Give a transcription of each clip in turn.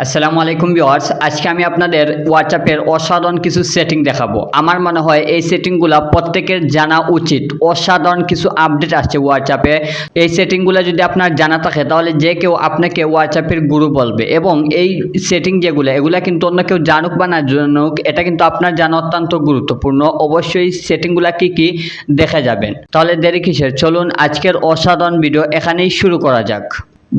আসসালামু আলাইকুম ভিউয়ার্স, আজকে আমি আপনাদের হোয়াটসঅ্যাপের অসাধারণ কিছু সেটিং দেখাবো। আমার মনে হয় এই সেটিংগুলো প্রত্যেকের জানা উচিত। অসাধারণ কিছু আপডেট আসছে হোয়াটসঅ্যাপে। এই সেটিংগুলো যদি আপনার জানা থাকে তাহলে যে কেউ আপনাকে হোয়াটসঅ্যাপের গুরু বলবে, এবং এই সেটিং এগুলা কিন্তু অন্য কেউ জানুক বা না জানুক, এটা কিন্তু আপনার জানা অত্যন্ত গুরুত্বপূর্ণ। অবশ্যই সেটিংগুলো কি দেখে যাবেন। তাহলে দেরি কিসের, চলুন আজকের অসাধারণ ভিডিও এখানেই শুরু করা যাক।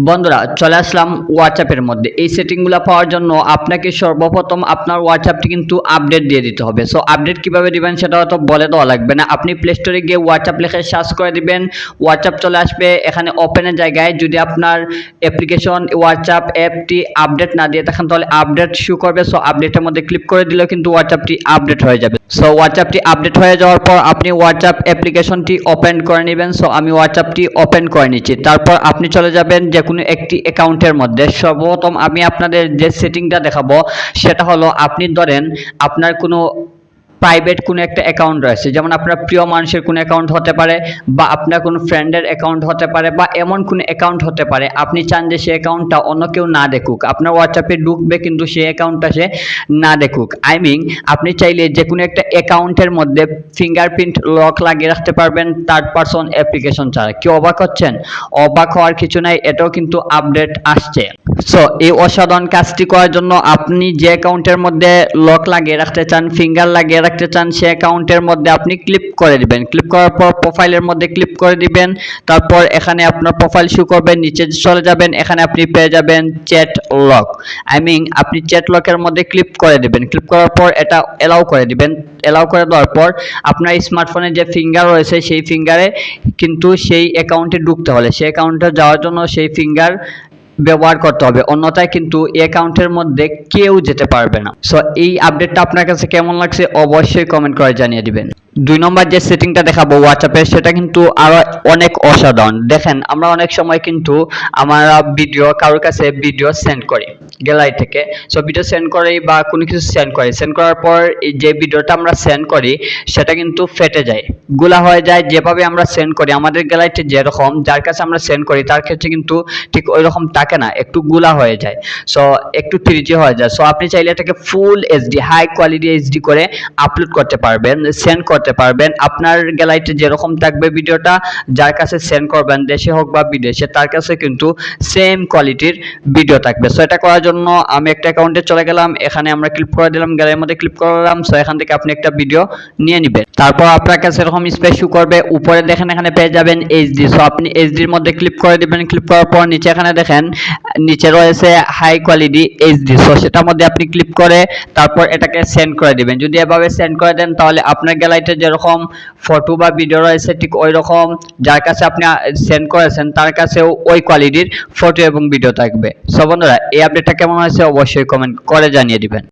বন্ধুরা, চলে আসলাম হোয়াটসঅ্যাপের মধ্যে। এই সেটিংগুলো পাওয়ার জন্য আপনাকে সর্বপ্রথম আপনার হোয়াটসঅ্যাপটি কিন্তু আপডেট দিয়ে দিতে হবে। সো আপডেট কিভাবে দিবেন সেটা হয়তো বলে দেওয়া লাগবে না। আপনি প্লে স্টোরে গিয়ে হোয়াটসঅ্যাপ লিখে সার্চ করে দিবেন, হোয়াটসঅ্যাপ চলে আসবে। এখানে ওপেনের জায়গায় যদি আপনার অ্যাপ্লিকেশন হোয়াটসঅ্যাপ অ্যাপটি আপডেট না দিয়ে থাকেন তাহলে আপডেট শো করবে। সো আপডেটের মধ্যে ক্লিক করে দিলেও কিন্তু হোয়াটসঅ্যাপটি আপডেট হয়ে যাবে। সো হোয়াটসঅ্যাপটি আপডেট হয়ে যাওয়ার পর আপনি হোয়াটসঅ্যাপ অ্যাপ্লিকেশনটি ওপেন করে নেবেন। সো আমি হোয়াটসঅ্যাপটি ওপেন করে নিচ্ছি। তারপর আপনি চলে যাবেন যে কোনো একটি অ্যাকাউন্টের মধ্যে। সর্বপ্রথম আমি আপনাদের যে সেটিংটা দেখাবো সেটা হলো, আপনি ধরেন আপনার কোনো প্রাইভেট কোনো একটা অ্যাকাউন্ট রয়েছে, যেমন আপনার প্রিয় মানুষের কোনো অ্যাকাউন্ট হতে পারে, বা আপনার কোনো ফ্রেন্ডের অ্যাকাউন্ট হতে পারে, বা এমন কোনো অ্যাকাউন্ট হতে পারে আপনি চান যে সেই অ্যাকাউন্টটা অন্য কেউ না দেখুক। আপনার হোয়াটসঅ্যাপে ঢুকবে কিন্তু সেই অ্যাকাউন্টটা সে না দেখুক। আপনি চাইলে যে কোনো একটা অ্যাকাউন্টের মধ্যে ফিঙ্গারপ্রিন্ট লক লাগিয়ে রাখতে পারবেন থার্ড পারসন অ্যাপ্লিকেশন ছাড়া। কি অবাক হচ্ছেন? অবাক হওয়ার কিছু নাই, এটাও কিন্তু আপডেট আসছে। সো এই অসাধারণ কাজটি করার জন্য আপনি যে অ্যাকাউন্টের মধ্যে লক লাগিয়ে রাখতে চান, ফিঙ্গার লাগিয়ে রাখতে চান, সেই অ্যাকাউন্টের মধ্যে আপনি ক্লিক করে দিবেন। ক্লিক করার পর প্রোফাইলের মধ্যে ক্লিক করে দিবেন। তারপর এখানে আপনার প্রোফাইল শো করবে, নিচে চলে যাবেন, এখানে আপনি পেয়ে যাবেন চ্যাট লক। আপনি চ্যাট লকের মধ্যে ক্লিক করে দিবেন। ক্লিক করার পর এটা এলাও করে দিবেন। এলাও করে দেওয়ার পর আপনার স্মার্টফোনে যে ফিঙ্গার রয়েছে সেই ফিঙ্গারে কিন্তু সেই অ্যাকাউন্টে ঢুকতে হলে সেই অ্যাকাউন্টে যাওয়ার জন্য সেই ফিঙ্গার ব্যবহার করতে হবে, অন্যথায় কিন্তু এই অ্যাকাউন্টের মধ্যে কেউ যেতে পারবে না। সো এই আপডেটটা আপনার কাছে কেমন লাগছে অবশ্যই কমেন্ট করে জানিয়ে দিবেন। 2 নম্বর যে সেটিংটা দেখাবো হোয়াটসঅ্যাপের, সেটা কিন্তু আরো অনেক অসাধারণ। দেখেন, আমরা অনেক সময় কিন্তু আমরা কারোর কাছে ভিডিও সেন্ড করি গ্যালারি থেকে। সো ভিডিও সেন্ড করি বা কোনো কিছু সেন্ড করার পর যে ভিডিওটা আমরা সেন্ড করি সেটা কিন্তু ফেটে যায়, গোলা হয়ে যায়। যেভাবে আমরা সেন্ড করি আমাদের গ্যালারিতে যেরকম, যার কাছে আমরা সেন্ড করি তার ক্ষেত্রে কিন্তু ঠিক ওই রকম থাকে না, একটু গোলা হয়ে যায়। সো একটু 3G হয়ে যায়। সো আপনি চাইলে এটাকে full HD high quality HD করে আপলোড করতে পারবেন, সেন্ড করতে পারবেন। আপনার গ্যালারিতে যেরকম থাকবে ভিডিওটা, যার কাছে সেন্ড করবেন, দেশে হোক বা বিদেশে, তার কাছে কিন্তু সেম কোয়ালিটির ভিডিও থাকবে। সো এটা করার জন্য আমি একটা অ্যাকাউন্টে চলে গেলাম, এখানে আমরা ক্লিক করে দিলাম, গ্যালারির মধ্যে ক্লিক করলাম। সো এখান থেকে আপনি একটা ভিডিও নিয়ে নেবেন। তারপর আপনার কাছে এরকম স্পেস শো করবে, উপরে দেখেন এখানে পেয়ে যাবেন এইচডি। সো আপনি এইচডির মধ্যে ক্লিক করে দিবেন। ক্লিক করার পর নিচে এখানে দেখেন নিচে রয়েছে হাই কোয়ালিটি এইচডি। সো সেটার মধ্যে আপনি ক্লিক করে তারপর এটাকে সেন্ড করে দিবেন। যদি এভাবে সেন্ড করে দেন তাহলে আপনার গ্যালারিতে যেরকম ফটো বা ভিডিও রয়েছে ঠিক ওই রকম যার কাছে আপনি সেন্ড করেছেন তার কাছেও ওই কোয়ালিটির ফটো এবং ভিডিও থাকবে। সো বন্ধুরা, এই আপডেটটা কেমন হয়েছে অবশ্যই কমেন্ট করে জানিয়ে দিবেন।